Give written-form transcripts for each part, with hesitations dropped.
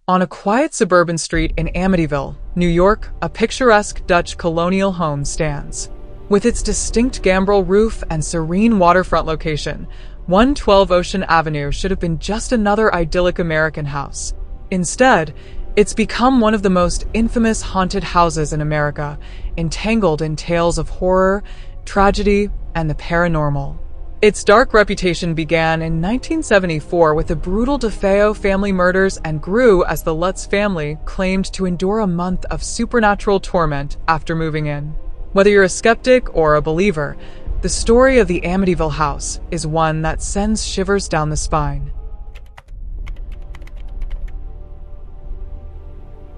On a quiet suburban street in Amityville, New York, a picturesque Dutch colonial home stands. With its distinct gambrel roof and serene waterfront location, 112 Ocean Avenue should have been just another idyllic American house. Instead, it's become one of the most infamous haunted houses in America, entangled in tales of horror, tragedy, and the paranormal. Its dark reputation began in 1974 with the brutal DeFeo family murders and grew as the Lutz family claimed to endure a month of supernatural torment after moving in. Whether you're a skeptic or a believer, the story of the Amityville House is one that sends shivers down the spine.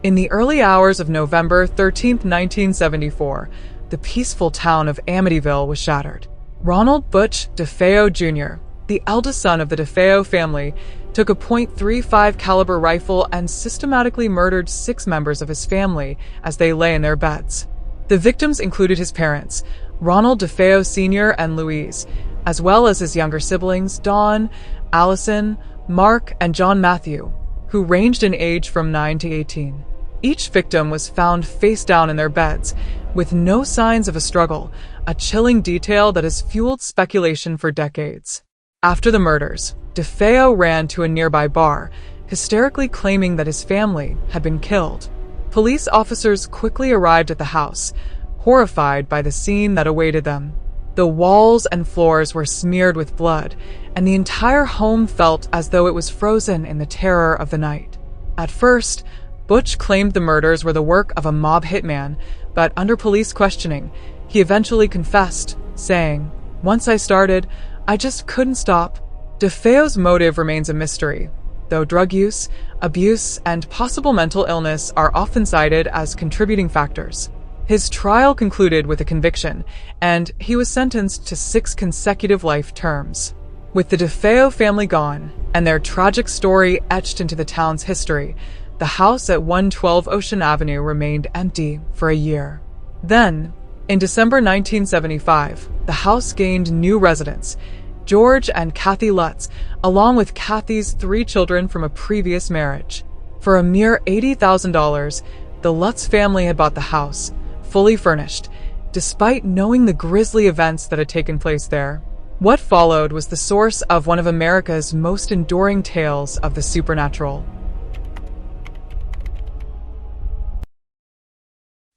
In the early hours of November 13, 1974, the peaceful town of Amityville was shattered. Ronald Butch DeFeo Jr., the eldest son of the DeFeo family, took a .35 caliber rifle and systematically murdered 6 members of his family as they lay in their beds. The victims included his parents, Ronald DeFeo Sr. and Louise, as well as his younger siblings, Dawn, Allison, Mark, and John Matthew, who ranged in age from 9 to 18. Each victim was found face down in their beds, with no signs of a struggle, a chilling detail that has fueled speculation for decades. After the murders, DeFeo ran to a nearby bar, hysterically claiming that his family had been killed. Police officers quickly arrived at the house, horrified by the scene that awaited them. The walls and floors were smeared with blood, and the entire home felt as though it was frozen in the terror of the night. At first, Butch claimed the murders were the work of a mob hitman, but under police questioning, he eventually confessed, saying, "Once I started, I just couldn't stop." DeFeo's motive remains a mystery, though drug use, abuse, and possible mental illness are often cited as contributing factors. His trial concluded with a conviction, and he was sentenced to 6 consecutive life terms. With the DeFeo family gone, and their tragic story etched into the town's history, the house at 112 Ocean Avenue remained empty for a year. Then, in December 1975, the house gained new residents, George and Kathy Lutz, along with Kathy's 3 children from a previous marriage. For a mere $80,000, the Lutz family had bought the house, fully furnished, despite knowing the grisly events that had taken place there. What followed was the source of one of America's most enduring tales of the supernatural.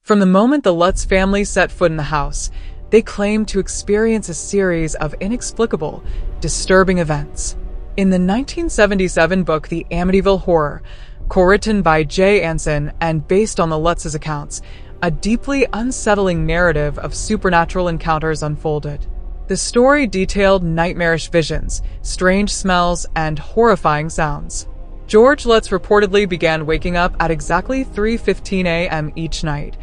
From the moment the Lutz family set foot in the house, they claimed to experience a series of inexplicable, disturbing events. In the 1977 book The Amityville Horror, co-written by Jay Anson and based on the Lutz's accounts, a deeply unsettling narrative of supernatural encounters unfolded. The story detailed nightmarish visions, strange smells, and horrifying sounds. George Lutz reportedly began waking up at exactly 3:15 a.m. each night,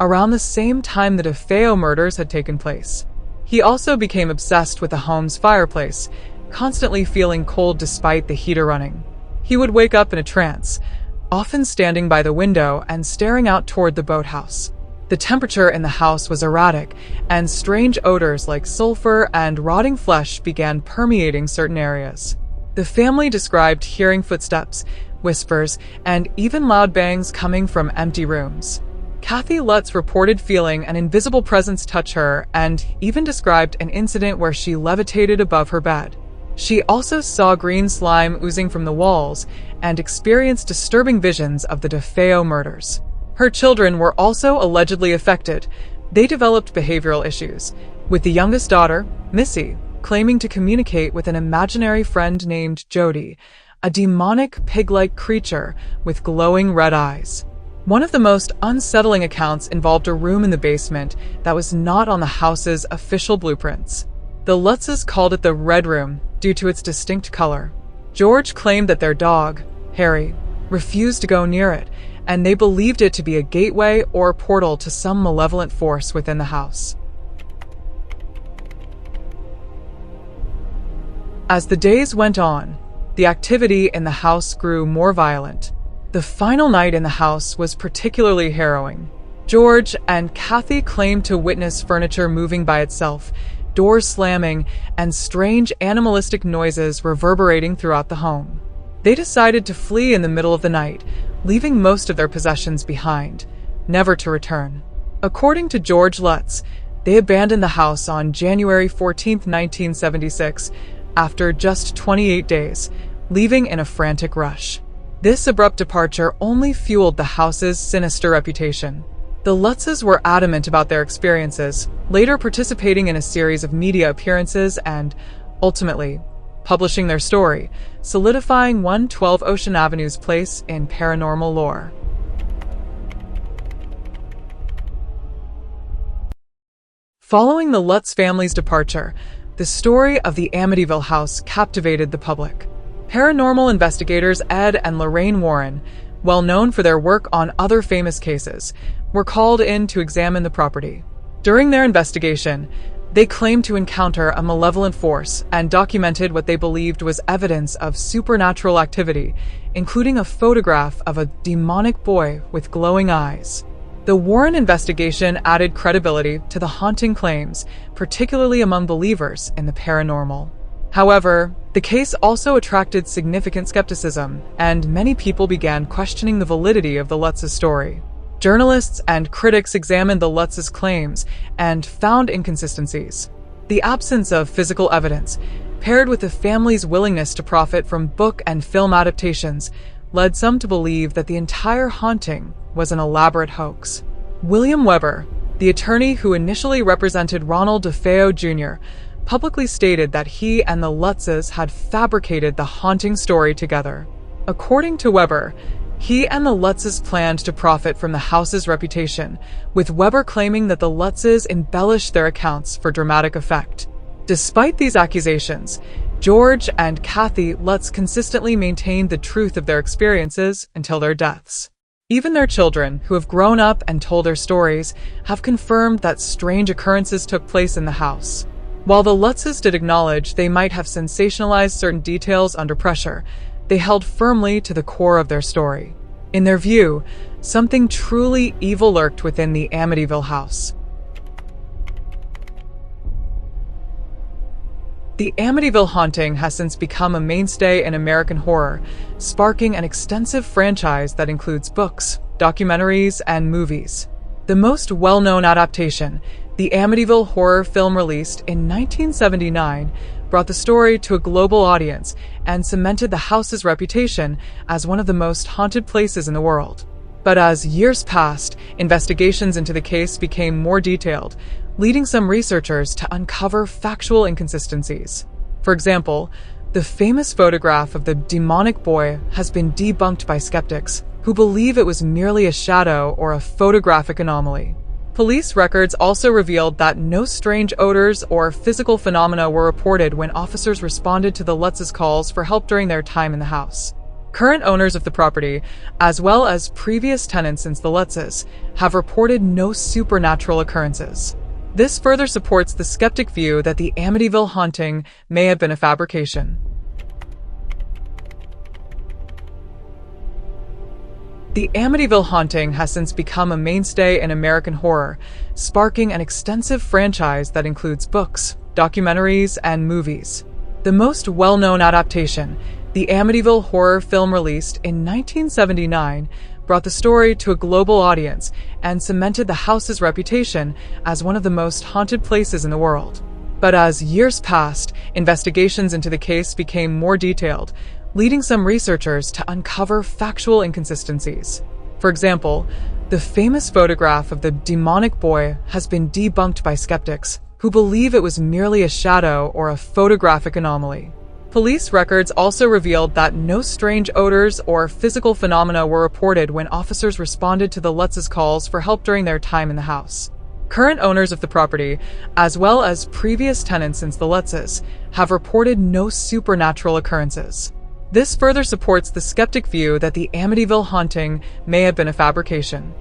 around the same time the DeFeo murders had taken place. He also became obsessed with the home's fireplace, constantly feeling cold despite the heater running. He would wake up in a trance, often standing by the window and staring out toward the boathouse. The temperature in the house was erratic, and strange odors like sulfur and rotting flesh began permeating certain areas. The family described hearing footsteps, whispers, and even loud bangs coming from empty rooms. Kathy Lutz reported feeling an invisible presence touch her and even described an incident where she levitated above her bed. She also saw green slime oozing from the walls and experienced disturbing visions of the DeFeo murders. Her children were also allegedly affected. They developed behavioral issues, with the youngest daughter, Missy, claiming to communicate with an imaginary friend named Jody, a demonic pig-like creature with glowing red eyes. One of the most unsettling accounts involved a room in the basement that was not on the house's official blueprints. The Lutzes called it the Red Room due to its distinct color. George claimed that their dog, Harry, refused to go near it, and they believed it to be a gateway or portal to some malevolent force within the house. As the days went on, the activity in the house grew more violent. The final night in the house was particularly harrowing. George and Kathy claimed to witness furniture moving by itself, doors slamming, and strange animalistic noises reverberating throughout the home. They decided to flee in the middle of the night, leaving most of their possessions behind, never to return. According to George Lutz, they abandoned the house on January 14, 1976, after just 28 days, leaving in a frantic rush. This abrupt departure only fueled the house's sinister reputation. The Lutzes were adamant about their experiences, later participating in a series of media appearances and, ultimately, publishing their story, solidifying 112 Ocean Avenue's place in paranormal lore. Following the Lutz family's departure, the story of the Amityville House captivated the public. Paranormal investigators Ed and Lorraine Warren, well known for their work on other famous cases, were called in to examine the property. During their investigation, they claimed to encounter a malevolent force and documented what they believed was evidence of supernatural activity, including a photograph of a demonic boy with glowing eyes. The Warren investigation added credibility to the haunting claims, particularly among believers in the paranormal. However, the case also attracted significant skepticism, and many people began questioning the validity of the Lutz's story. Journalists and critics examined the Lutz's claims and found inconsistencies. The absence of physical evidence, paired with the family's willingness to profit from book and film adaptations, led some to believe that the entire haunting was an elaborate hoax. William Weber, the attorney who initially represented Ronald DeFeo Jr., publicly stated that he and the Lutzes had fabricated the haunting story together. According to Weber, he and the Lutzes planned to profit from the house's reputation, with Weber claiming that the Lutzes embellished their accounts for dramatic effect. Despite these accusations, George and Kathy Lutz consistently maintained the truth of their experiences until their deaths. Even their children, who have grown up and told their stories, have confirmed that strange occurrences took place in the house. While the Lutzes did acknowledge they might have sensationalized certain details under pressure, they held firmly to the core of their story. In their view, something truly evil lurked within the Amityville house. The Amityville haunting has since become a mainstay in American horror, sparking an extensive franchise that includes books, documentaries, and movies. The most well-known adaptation, the Amityville horror film released in 1979, brought the story to a global audience and cemented the house's reputation as one of the most haunted places in the world. But as years passed, investigations into the case became more detailed, leading some researchers to uncover factual inconsistencies. For example, the famous photograph of the demonic boy has been debunked by skeptics, who believe it was merely a shadow or a photographic anomaly. Police records also revealed that no strange odors or physical phenomena were reported when officers responded to the Lutz's calls for help during their time in the house. Current owners of the property, as well as previous tenants since the Lutzes, have reported no supernatural occurrences. This further supports the skeptic view that the Amityville haunting may have been a fabrication. The Amityville haunting has since become a mainstay in American horror, sparking an extensive franchise that includes books, documentaries, and movies. The most well-known adaptation, the Amityville horror film released in 1979, brought the story to a global audience and cemented the house's reputation as one of the most haunted places in the world. But as years passed, investigations into the case became more detailed, leading some researchers to uncover factual inconsistencies. For example, the famous photograph of the demonic boy has been debunked by skeptics, who believe it was merely a shadow or a photographic anomaly. Police records also revealed that no strange odors or physical phenomena were reported when officers responded to the Lutz's calls for help during their time in the house. Current owners of the property, as well as previous tenants since the Lutzes, have reported no supernatural occurrences. This further supports the skeptic view that the Amityville haunting may have been a fabrication.